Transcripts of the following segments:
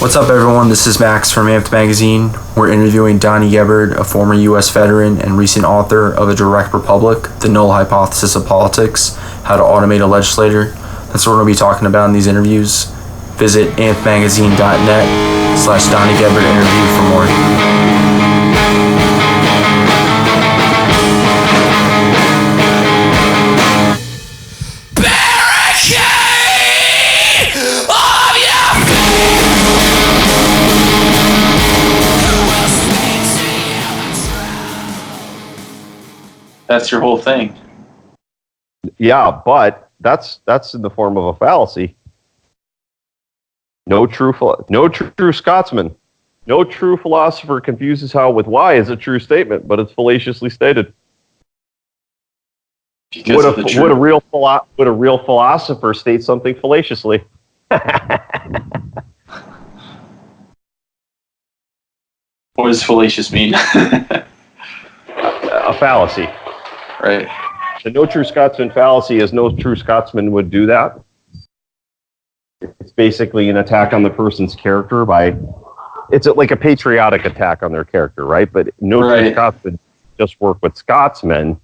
What's up, everyone? This is Max from Amped Magazine. We're interviewing Donnie Gebert, a former U.S. veteran and recent author of A Direct Republic, The Null Hypothesis of Politics, How to Automate a Legislator. That's what we're going to be talking about in these interviews. Visit ampmagazine.net/Donnie Gebert interview for more. That's your whole thing. Yeah, but that's in the form of a fallacy. No true Scotsman, no true philosopher confuses how with why is a true statement, but it's fallaciously stated. Would a real philosopher state something fallaciously? What does fallacious mean? A fallacy. Right. The no true Scotsman fallacy is no true Scotsman would do that. It's basically an attack on the person's character it's like a patriotic attack on their character, right? But no true Scotsman just work with Scotsmen.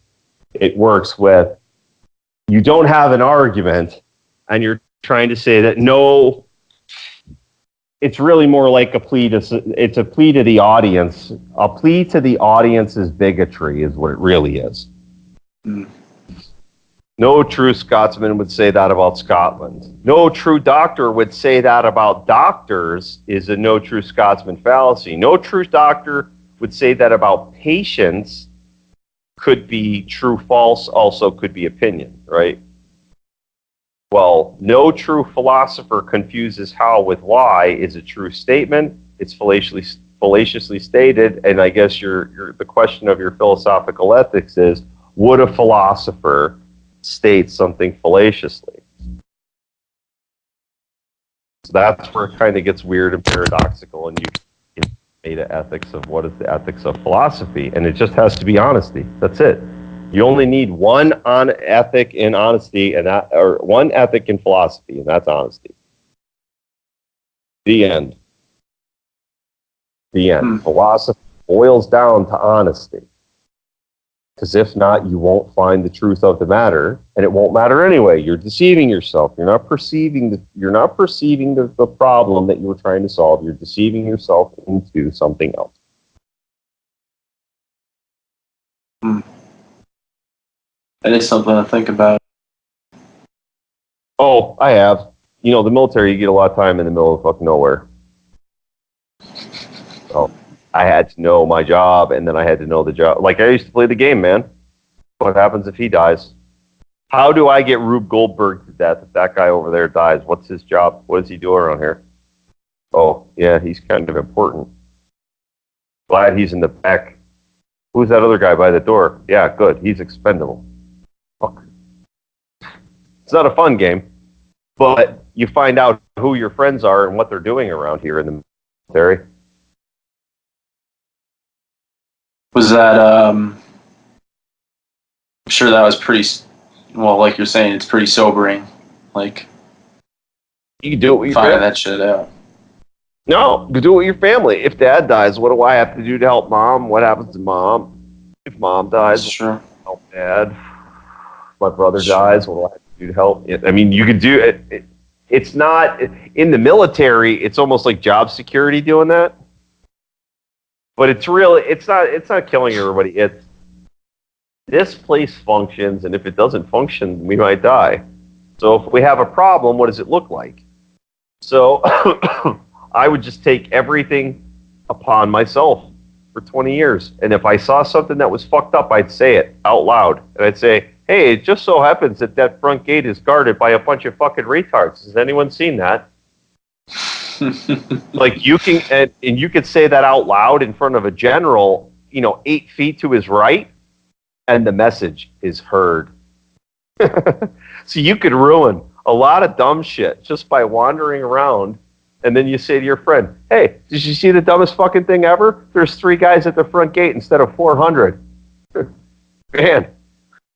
It works with, you don't have an argument and you're trying to say that no, it's really more like it's a plea to the audience. A plea to the audience's bigotry is what it really is. Mm. No true Scotsman would say that about Scotland. No true doctor would say that about doctors is a no true Scotsman fallacy. No true doctor would say that about patients. Could be true, false, also could be opinion, right? Well, no true philosopher confuses how with why is a true statement. It's fallaciously stated, and I guess the question of your philosophical ethics is, would a philosopher state something fallaciously? So that's where it kind of gets weird and paradoxical, and you get meta ethics of what is the ethics of philosophy, and it just has to be honesty. That's it. You only need one ethic in honesty, or one ethic in philosophy, and that's honesty. The end. The end. Philosophy boils down to honesty. Because if not, you won't find the truth of the matter, and it won't matter anyway. You're deceiving yourself. You're not perceiving the problem that you were trying to solve. You're deceiving yourself into something else. That is something to think about. Oh, I have. You know, the military, you get a lot of time in the middle of fucking nowhere. So I had to know my job, and then I had to know the job. Like, I used to play the game, man. What happens if he dies? How do I get Rube Goldberg to death if that guy over there dies? What's his job? What does he do around here? Oh, yeah, he's kind of important. Glad he's in the back. Who's that other guy by the door? Yeah, good. He's expendable. Fuck. It's not a fun game, but you find out who your friends are and what they're doing around here in the military. Was that, I'm sure that was pretty, well, like you're saying, it's pretty sobering. Like, you can do it with your finding family. that shit out. No, you can do it with your family. If dad dies, what do I have to do to help mom? What happens to mom? If mom dies, That's true. Help dad. If my brother dies, what do I have to do to help? I mean, you could do it. It's not, in the military, it's almost like job security doing that. But it's not killing everybody. It's, this place functions, and if it doesn't function, we might die. So if we have a problem, what does it look like? So I would just take everything upon myself for 20 years. And if I saw something that was fucked up, I'd say it out loud. And I'd say, hey, it just so happens that front gate is guarded by a bunch of fucking retards. Has anyone seen that? Like, you can, and you could say that out loud in front of a general, 8 feet to his right, and the message is heard. So you could ruin a lot of dumb shit just by wandering around, and then you say to your friend, hey, did you see the dumbest fucking thing ever? There's 3 guys at the front gate instead of 400. Man,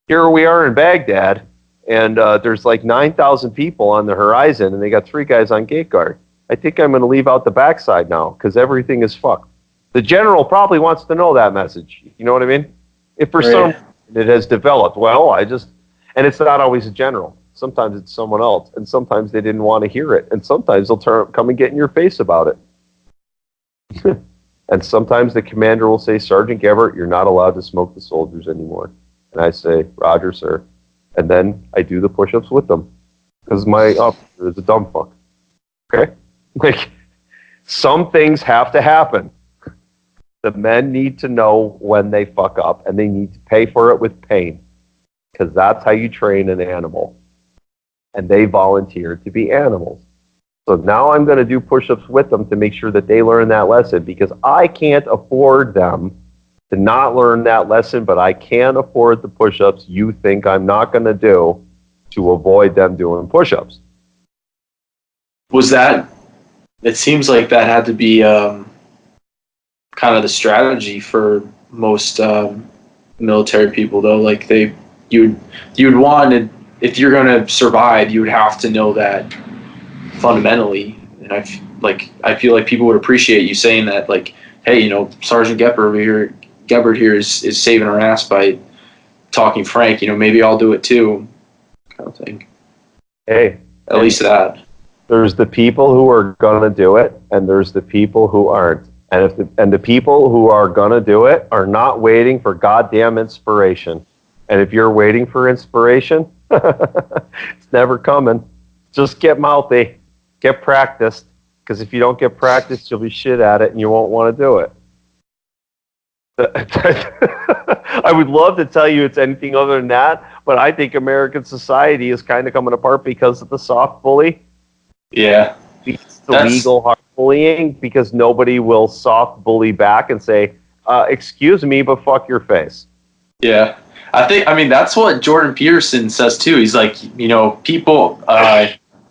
here we are in Baghdad, and there's like 9,000 people on the horizon, and they got 3 guys on gate guard. I think I'm going to leave out the backside now because everything is fucked. The general probably wants to know that message. You know what I mean? If for some reason it has developed, and it's not always a general. Sometimes it's someone else, and sometimes they didn't want to hear it, and sometimes they'll come and get in your face about it. And sometimes the commander will say, Sergeant Gebert, you're not allowed to smoke the soldiers anymore. And I say, Roger, sir. And then I do the push-ups with them because my officer is a dumb fuck. Okay? Like, some things have to happen. The men need to know when they fuck up, and they need to pay for it with pain because that's how you train an animal. And they volunteered to be animals. So now I'm going to do push-ups with them to make sure that they learn that lesson because I can't afford them to not learn that lesson, but I can afford the push-ups you think I'm not going to do to avoid them doing push-ups. It seems like that had to be kind of the strategy for most military people, though. Like you'd want, if you're going to survive, you would have to know that fundamentally. And I feel like people would appreciate you saying that, like, hey, Sergeant Gebert here is saving our ass by talking frank. Maybe I'll do it too, kind of thing. Hey, at least that. There's the people who are gonna do it, and there's the people who aren't. And the people who are gonna do it are not waiting for goddamn inspiration. And if you're waiting for inspiration, it's never coming. Just get mouthy, get practiced. Because if you don't get practiced, you'll be shit at it, and you won't want to do it. I would love to tell you it's anything other than that, but I think American society is kind of coming apart because of the soft bully. Yeah. It's the legal hard bullying because nobody will soft bully back and say, excuse me, but fuck your face. Yeah. I mean, that's what Jordan Peterson says too. He's like, people,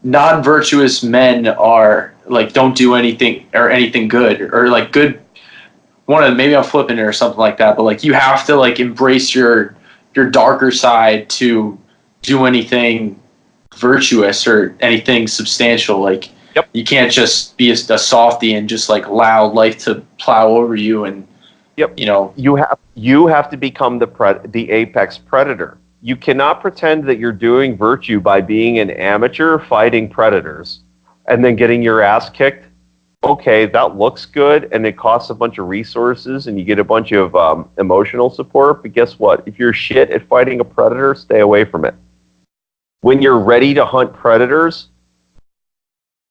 non-virtuous men are like, don't do anything good or like good. Maybe I'm flipping it or something like that, but like you have to like embrace your darker side to do anything virtuous or anything substantial. Like, yep. You can't just be a softie and just like allow life to plow over you. And yep. You have to become the apex predator. You cannot pretend that you're doing virtue by being an amateur fighting predators and then getting your ass kicked. Okay, that looks good, and it costs a bunch of resources, and you get a bunch of emotional support, but guess what? If you're shit at fighting a predator, stay away from it. When you're ready to hunt predators,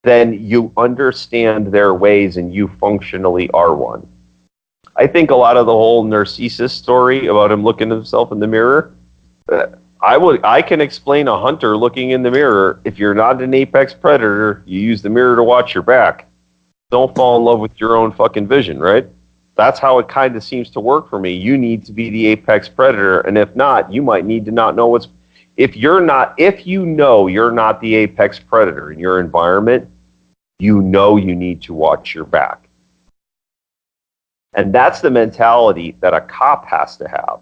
then you understand their ways, and you functionally are one. I think a lot of the whole Narcissus story about him looking at himself in the mirror, I can explain a hunter looking in the mirror. If you're not an apex predator, you use the mirror to watch your back. Don't fall in love with your own fucking vision, right? That's how it kind of seems to work for me. You need to be the apex predator, and if not, you might need to not know if you know you're not the apex predator in your environment, you need to watch your back. And that's the mentality that a cop has to have.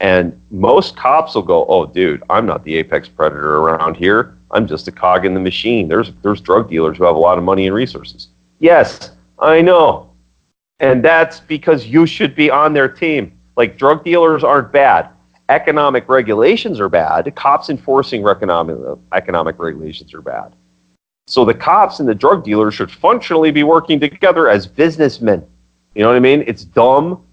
And most cops will go, oh, dude, I'm not the apex predator around here. I'm just a cog in the machine. There's drug dealers who have a lot of money and resources. Yes, I know. And that's because you should be on their team. Like, drug dealers aren't bad. Economic regulations are bad. Cops enforcing economic regulations are bad. So the cops and the drug dealers should functionally be working together as businessmen. You know what I mean? It's dumb.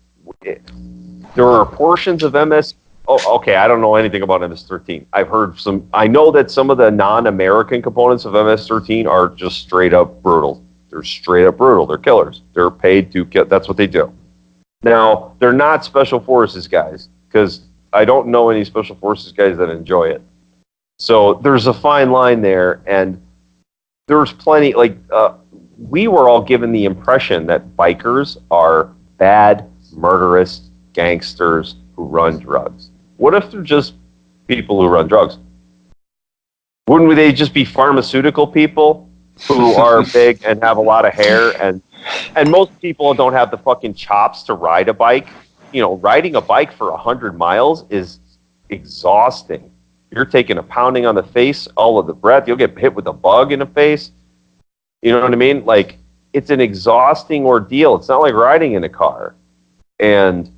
There are portions of MS. Oh, okay, I don't know anything about MS-13. I know that some of the non-American components of MS-13 are just straight up brutal. They're straight up brutal. They're killers. They're paid to kill. That's what they do. Now, they're not special forces guys, because I don't know any special forces guys that enjoy it. So there's a fine line there, and there's plenty, we were all given the impression that bikers are bad, murderous gangsters who run drugs. What if they're just people who run drugs? Wouldn't they just be pharmaceutical people who are big and have a lot of hair? And most people don't have the fucking chops to ride a bike. Riding a bike for 100 miles is exhausting. You're taking a pounding on the face, all of the breath. You'll get hit with a bug in the face. You know what I mean? Like, it's an exhausting ordeal. It's not like riding in a car. And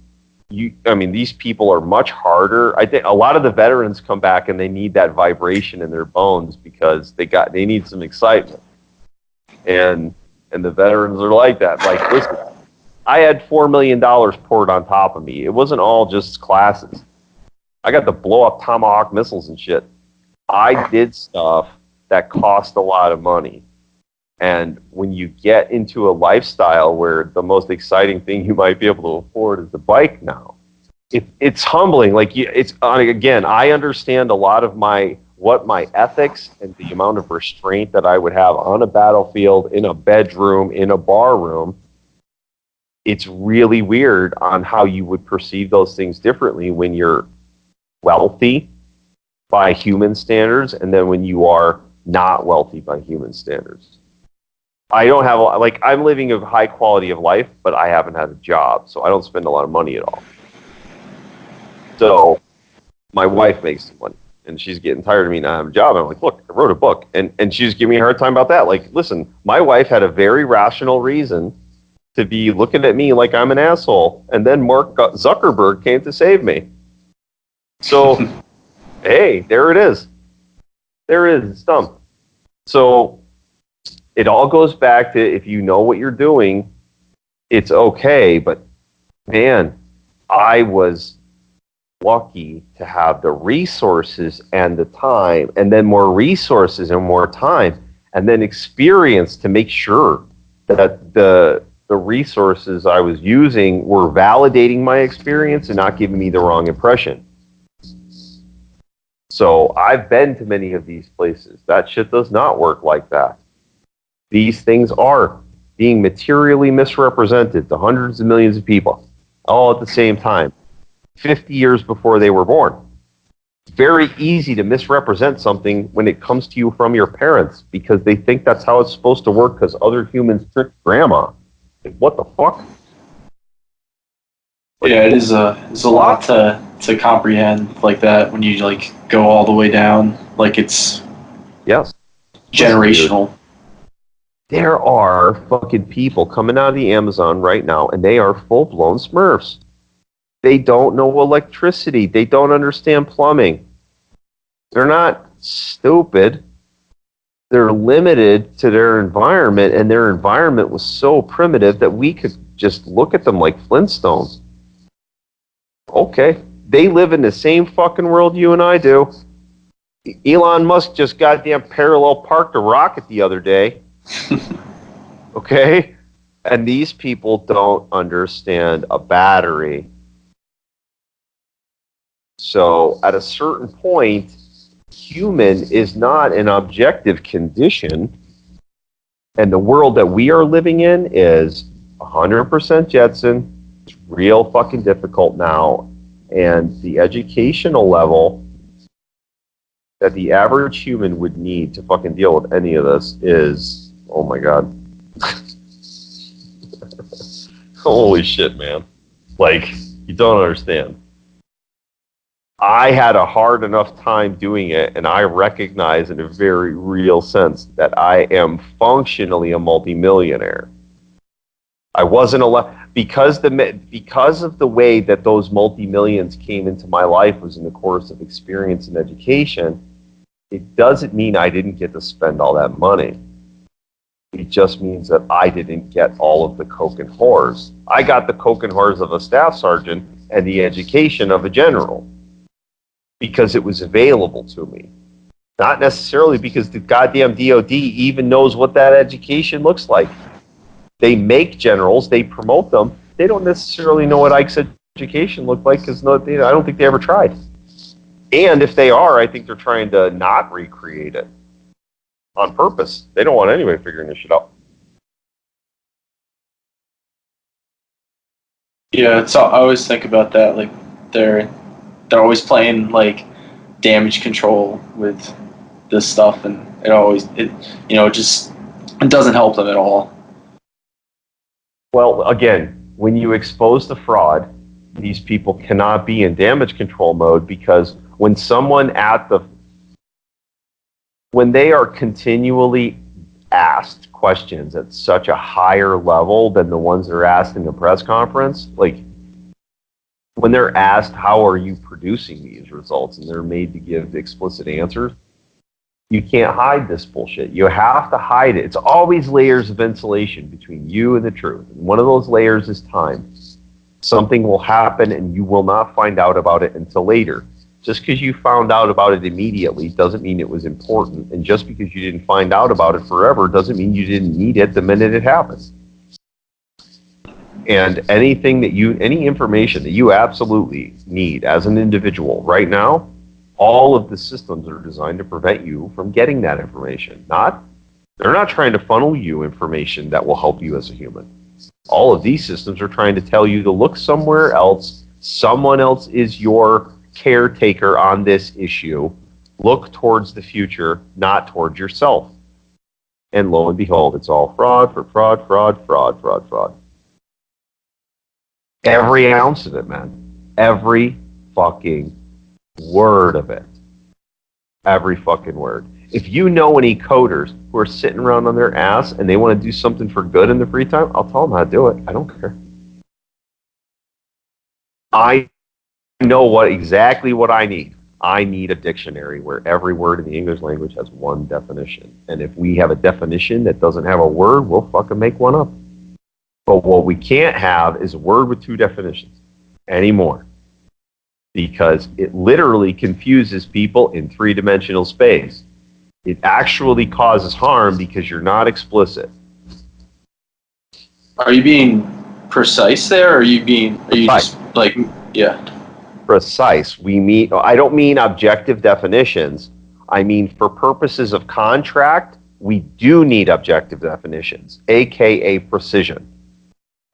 these people are much harder. I think a lot of the veterans come back and they need that vibration in their bones because they need some excitement. And the veterans are like that. Like, listen, I had $4 million poured on top of me. It wasn't all just classes. I got to blow up Tomahawk missiles and shit. I did stuff that cost a lot of money. And when you get into a lifestyle where the most exciting thing you might be able to afford is the bike now, it's humbling. Like, again, I understand a lot of what my ethics and the amount of restraint that I would have on a battlefield, in a bedroom, in a bar room. It's really weird on how you would perceive those things differently when you're wealthy by human standards and then when you are not wealthy by human standards. I don't have, I'm living a high quality of life, but I haven't had a job, so I don't spend a lot of money at all. So my wife makes some money, and she's getting tired of me not having a job. I'm like, look, I wrote a book, and she's giving me a hard time about that. Like, listen, my wife had a very rational reason to be looking at me like I'm an asshole, and then Mark Zuckerberg came to save me. So, hey, there it is. There it is. It's dumb. So it all goes back to, if you know what you're doing, it's okay. But man, I was lucky to have the resources and the time, and then more resources and more time, and then experience to make sure that the resources I was using were validating my experience and not giving me the wrong impression. So I've been to many of these places. That shit does not work like that. These things are being materially misrepresented to hundreds of millions of people, all at the same time, 50 years before they were born. It's very easy to misrepresent something when it comes to you from your parents because they think that's how it's supposed to work because other humans tricked grandma. Like, what the fuck? Yeah, it is a lot to comprehend like that when you like go all the way down. Like, it's Yes. generational. There are fucking people coming out of the Amazon right now, and they are full-blown Smurfs. They don't know electricity. They don't understand plumbing. They're not stupid. They're limited to their environment, and their environment was so primitive that we could just look at them like Flintstones. Okay. They live in the same fucking world you and I do. Elon Musk just goddamn parallel parked a rocket the other day. Okay? And these people don't understand a battery. So at a certain point, human is not an objective condition. And the world that we are living in is 100% Jetson. It's real fucking difficult now. And the educational level that the average human would need to fucking deal with any of this is, oh my God. Holy shit, man. Like, you don't understand. I had a hard enough time doing it, and I recognize in a very real sense that I am functionally a multimillionaire. I wasn't allowed, because of the way that those multi-millions came into my life was in the course of experience and education. It doesn't mean I didn't get to spend all that money. It just means that I didn't get all of the coke and whores. I got the coke and whores of a staff sergeant and the education of a general because it was available to me. Not necessarily because the goddamn DOD even knows what that education looks like. They make generals, they promote them. They don't necessarily know what Ike's education looked like because I don't think they ever tried. And if they are, I think they're trying to not recreate it on purpose. They don't want anybody figuring this shit out. Yeah, I always think about that. Like, they're always playing like damage control with this stuff, and it doesn't help them at all. Well, again, when you expose the fraud, these people cannot be in damage control mode because when they are continually asked questions at such a higher level than the ones that are asked in the press conference. Like, when they're asked, how are you producing these results, and they're made to give explicit answers, you can't hide this bullshit. You have to hide it. It's always layers of insulation between you and the truth. And one of those layers is time. Something will happen and you will not find out about it until later. Just because you found out about it immediately doesn't mean it was important. And just because you didn't find out about it forever doesn't mean you didn't need it the minute it happened. And any information that you absolutely need as an individual right now, all of the systems are designed to prevent you from getting that information. They're not trying to funnel you information that will help you as a human. All of these systems are trying to tell you to look somewhere else. Someone else is your caretaker on this issue. Look towards the future, not towards yourself. And lo and behold, it's all fraud for fraud, fraud, fraud, fraud, fraud. Every ounce of it, man. Every fucking word of it. Every fucking word. If you know any coders who are sitting around on their ass and they want to do something for good in their free time, I'll tell them how to do it. I don't care. I know exactly what I need. I need a dictionary where every word in the English language has one definition. And if we have a definition that doesn't have a word, we'll fucking make one up. But what we can't have is a word with two definitions anymore. Because it literally confuses people in three-dimensional space. It actually causes harm because you're not explicit. Are you being precise there, or are you just like, yeah? Precise. I don't mean objective definitions. I mean, for purposes of contract, we do need objective definitions, aka precision.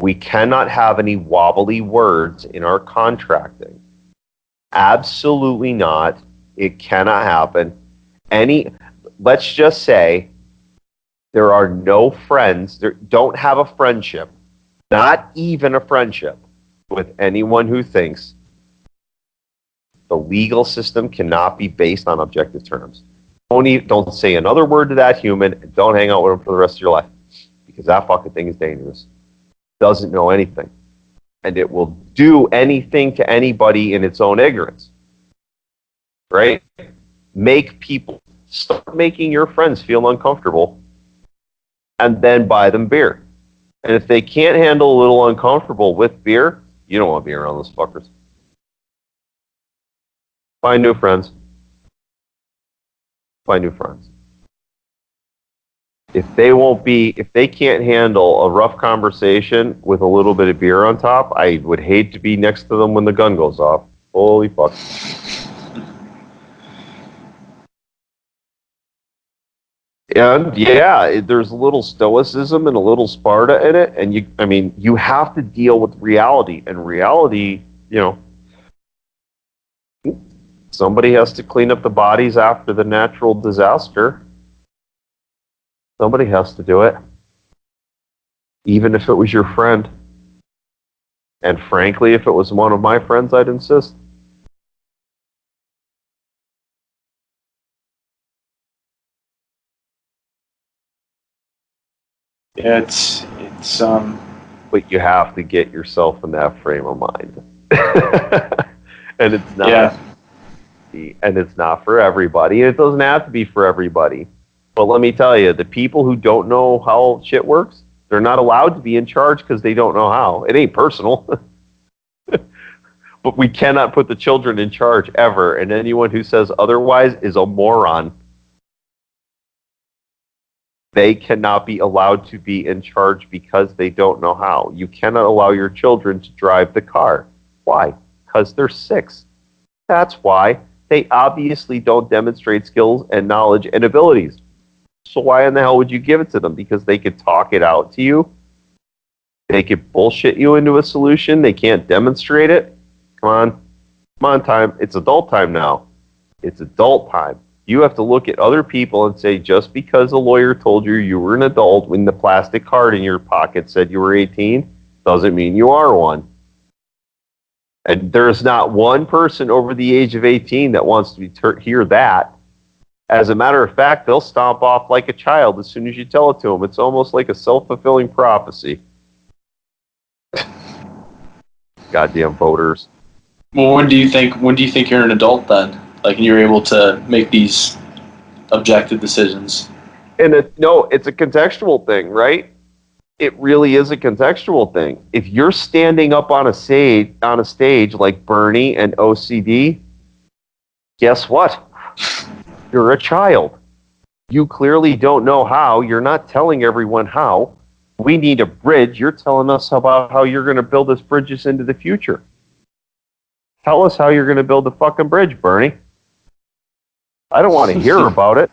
We cannot have any wobbly words in our contracting. Absolutely not. It cannot happen. Let's just say there are no friends, don't have a friendship, not even a friendship, with anyone who thinks the legal system cannot be based on objective terms. Don't say another word to that human, and don't hang out with them for the rest of your life, because that fucking thing is dangerous. Doesn't know anything. And it will do anything to anybody in its own ignorance. Right? Start making your friends feel uncomfortable, and then buy them beer. And if they can't handle a little uncomfortable with beer, you don't want to be around those fuckers. Find new friends. Find new friends. If they can't handle a rough conversation with a little bit of beer on top, I would hate to be next to them when the gun goes off. Holy fuck. And yeah, there's a little stoicism and a little Sparta in it, and you have to deal with reality. And reality, somebody has to clean up the bodies after the natural disaster. Somebody has to do it. Even if it was your friend. And frankly, if it was one of my friends, I'd insist. Yeah, it's But you have to get yourself in that frame of mind. And it's not. Yeah. And it's not for everybody. And it doesn't have to be for everybody. But let me tell you, the people who don't know how shit works, they're not allowed to be in charge because they don't know how. It ain't personal. But we cannot put the children in charge ever. And anyone who says otherwise is a moron. They cannot be allowed to be in charge because they don't know how. You cannot allow your children to drive the car. Why? Because they're 6. That's why. They obviously don't demonstrate skills and knowledge and abilities. So why in the hell would you give it to them? Because they could talk it out to you. They could bullshit you into a solution. They can't demonstrate it. Come on, time. It's adult time now. It's adult time. You have to look at other people and say, just because a lawyer told you were an adult when the plastic card in your pocket said you were 18, doesn't mean you are one. And there's not one person over the age of 18 that wants to hear that. As a matter of fact, they'll stomp off like a child as soon as you tell it to them. It's almost like a self-fulfilling prophecy. Goddamn voters. Well, when do you think you're an adult then? Like, and you're able to make these objective decisions? And it's a contextual thing, right? It really is a contextual thing. If you're standing up on a stage like Bernie and OCD, guess what? You're a child. You clearly don't know how. You're not telling everyone how. We need a bridge. You're telling us about how you're going to build us bridges into the future. Tell us how you're going to build the fucking bridge, Bernie. I don't want to hear about it.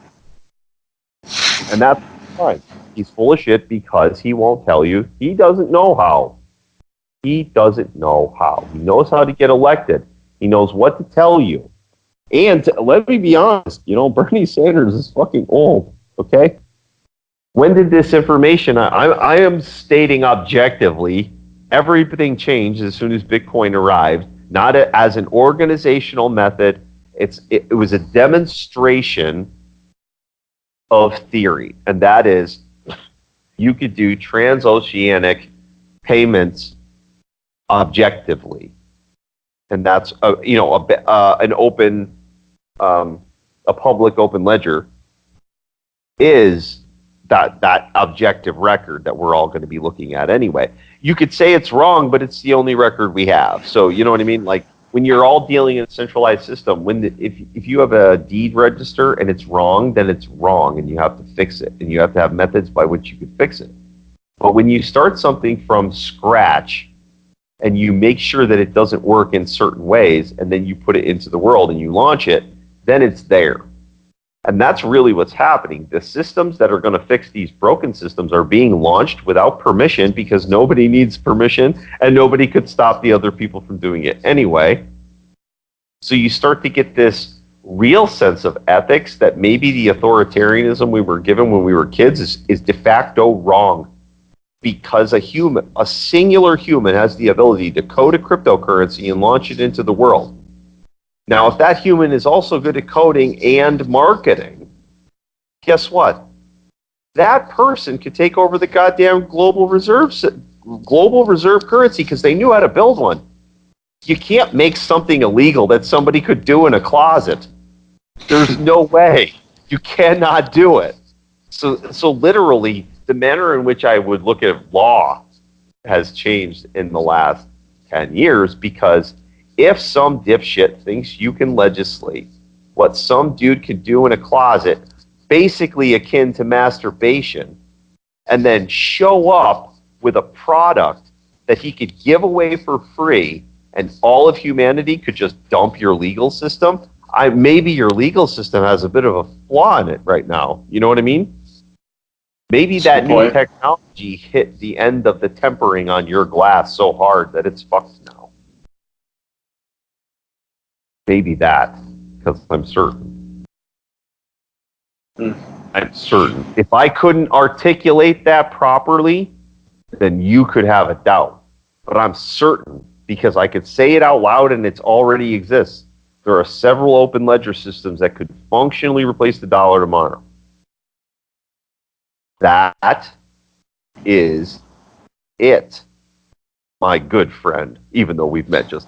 And that's fine. He's full of shit because he won't tell you. He doesn't know how. He doesn't know how. He knows how to get elected. He knows what to tell you. And let me be honest, Bernie Sanders is fucking old, okay? When did this information, I am stating objectively, everything changed as soon as Bitcoin arrived, not as an organizational method. It was a demonstration of theory, and that is you could do transoceanic payments objectively, and that's an open, a public open ledger is that objective record that we're all going to be looking at anyway. You could say it's wrong, but it's the only record we have. So you know what I mean? Like when you're all dealing in a centralized system, if you have a deed register and it's wrong, then it's wrong, and you have to fix it, and you have to have methods by which you can fix it. But when you start something from scratch and you make sure that it doesn't work in certain ways, and then you put it into the world and you launch it, then it's there. And that's really what's happening. The systems that are going to fix these broken systems are being launched without permission because nobody needs permission and nobody could stop the other people from doing it anyway. So you start to get this real sense of ethics that maybe the authoritarianism we were given when we were kids is de facto wrong, because a singular human has the ability to code a cryptocurrency and launch it into the world. Now, if that human is also good at coding and marketing, guess what? That person could take over the goddamn global reserve currency because they knew how to build one. You can't make something illegal that somebody could do in a closet. There's no way. You cannot do it. So literally, the manner in which I would look at law has changed in the last 10 years, because if some dipshit thinks you can legislate what some dude can do in a closet, basically akin to masturbation, and then show up with a product that he could give away for free, and all of humanity could just dump your legal system, maybe your legal system has a bit of a flaw in it right now. You know what I mean? Maybe that new technology hit the end of the tempering on your glass so hard that it's fucked now. Maybe that, because I'm certain. I'm certain. If I couldn't articulate that properly, then you could have a doubt. But I'm certain, because I could say it out loud and it already exists. There are several open ledger systems that could functionally replace the dollar tomorrow. That is it, my good friend, even though we've met just